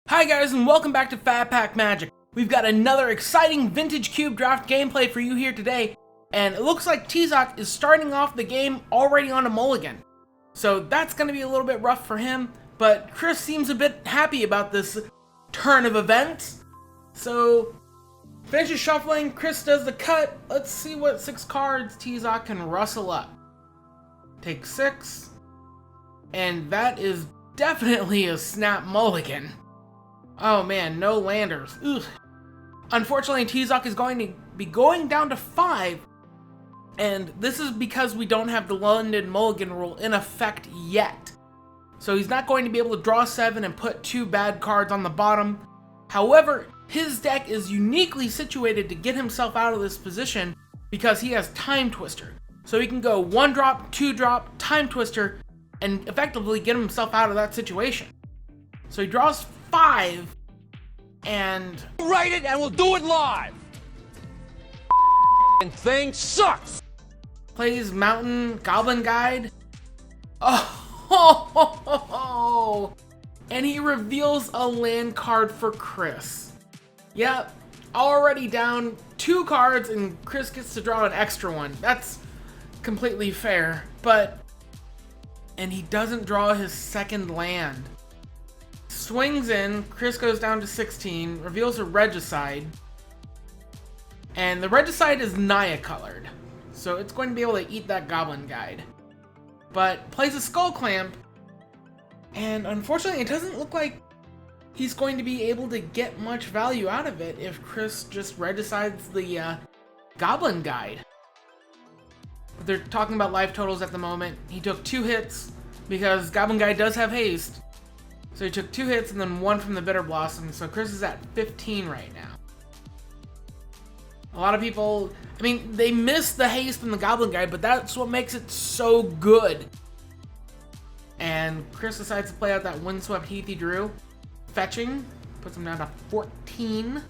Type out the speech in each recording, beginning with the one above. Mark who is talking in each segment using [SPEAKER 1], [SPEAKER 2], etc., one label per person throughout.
[SPEAKER 1] Hi guys, and welcome back to Phat Pack Magic. We've got another exciting Vintage Cube Draft gameplay for you here today, and it looks like Tizok is starting off the game already on a mulligan. So that's going to be a little bit rough for him, but Chris seems a bit happy about this turn of events. So, finishes shuffling, Chris does the cut. Let's see what 6 cards Tizok can rustle up. Take 6, and that is definitely a snap mulligan. Oh man, no landers. Ugh. Unfortunately, Tizok is going to be going down to 5, and this is because we don't have the London Mulligan rule in effect yet. So he's not going to be able to draw 7 and put 2 bad cards on the bottom. However, his deck is uniquely situated to get himself out of this position because he has Time Twister. So he can go 1 drop, 2 drop, Time Twister, and effectively get himself out of that situation. So he draws 5, and
[SPEAKER 2] write it and we'll do it live. And thing sucks.
[SPEAKER 1] Plays Mountain Goblin Guide. Oh, and he reveals a land card for Chris. Yep, already down 2 cards, and Chris gets to draw an extra one. That's completely fair, and he doesn't draw his second land. Swings in, Chris goes down to 16, reveals a Regicide, and the Regicide is Naya colored, so it's going to be able to eat that Goblin Guide. But plays a Skull Clamp, and unfortunately it doesn't look like he's going to be able to get much value out of it if Chris just Regicides the Goblin Guide. They're talking about life totals at the moment. He took 2 hits because Goblin Guide does have haste. So he took 2 hits and then 1 from the Bitter Blossom, so Chris is at 15 right now. A lot of people, I mean, they miss the haste from the Goblin Guide, but that's what makes it so good. And Chris decides to play out that Windswept Heath he drew. Fetching, puts him down to 14.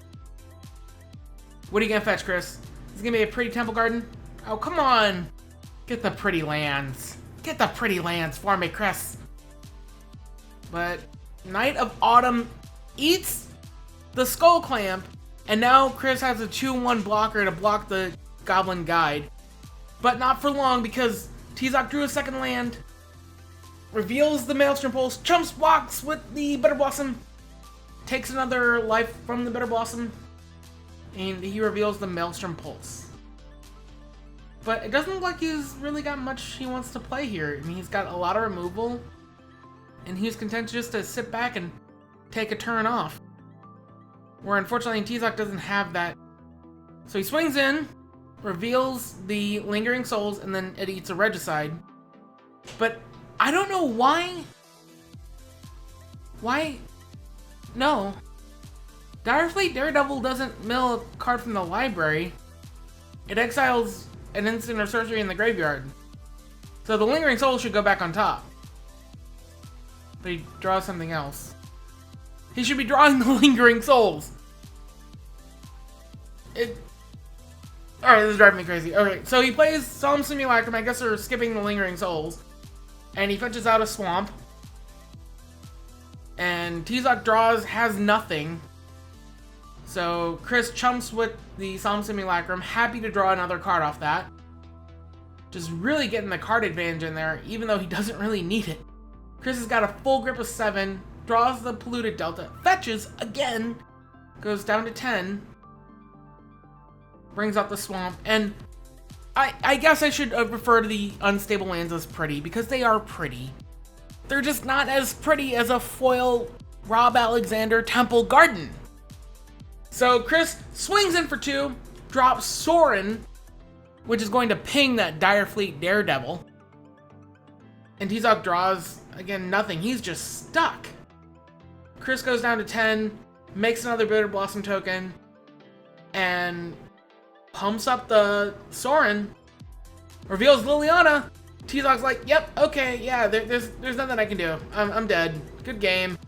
[SPEAKER 1] What are you gonna fetch, Chris? Is it gonna be a pretty Temple Garden? Oh, come on! Get the pretty lands. Get the pretty lands for me, Chris. But Knight of Autumn eats the Skull Clamp, and now Chris has a 2-1 blocker to block the Goblin Guide. But not for long, because Tizok drew a second land, reveals the Maelstrom Pulse, chumps blocks with the Bitter Blossom, takes another life from the Bitter Blossom, and he reveals the Maelstrom Pulse. But it doesn't look like he's really got much he wants to play here. I mean, he's got a lot of removal, and he's content just to sit back and take a turn off. Where unfortunately Tizok doesn't have that. So he swings in, reveals the Lingering Souls, and then it eats a Regicide. But I don't know why. No. Direfleet Daredevil doesn't mill a card from the library. It exiles an instant or sorcery in the graveyard. So the Lingering Soul should go back on top. But he draws something else. He should be drawing the Lingering Souls. Alright, this is driving me crazy. Okay, so he plays Solemn Simulacrum. I guess they're skipping the Lingering Souls. And he fetches out a Swamp. And Tizok has nothing. So Chris chumps with the Solemn Simulacrum. Happy to draw another card off that. Just really getting the card advantage in there, even though he doesn't really need it. Chris has got a full grip of 7, draws the Polluted Delta, fetches again, goes down to 10, brings out the Swamp, and I guess I should refer to the unstable lands as pretty, because they are pretty. They're just not as pretty as a foil Rob Alexander Temple Garden. So Chris swings in for 2, drops Sorin, which is going to ping that Direfleet Daredevil, and Tizok draws, again, nothing. He's just stuck. Chris goes down to 10, makes another Bitter Blossom token, and pumps up the Sorin, reveals Liliana. Tizok's like, yep, okay, yeah, there's nothing I can do. I'm dead. Good game.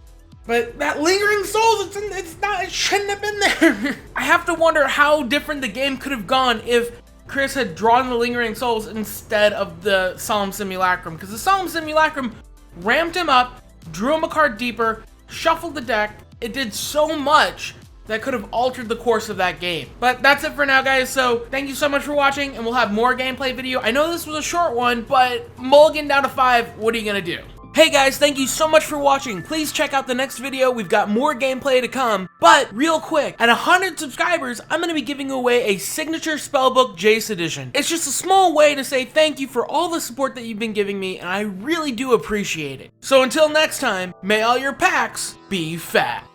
[SPEAKER 1] But that Lingering Souls, it shouldn't have been there. I have to wonder how different the game could have gone if Chris had drawn the Lingering Souls instead of the Solemn Simulacrum, because the Solemn Simulacrum ramped him up, drew him a card deeper, shuffled the deck, it did so much that could have altered the course of that game. But that's it for now, guys. So thank you so much for watching, and we'll have more gameplay video. I know this was a short one, but Mulligan down to 5, what are you gonna do? Hey guys, thank you so much for watching. Please check out the next video. We've got more gameplay to come. But real quick, at 100 subscribers, I'm going to be giving away a signature spellbook Jace edition. It's just a small way to say thank you for all the support that you've been giving me, and I really do appreciate it. So until next time, may all your packs be fat.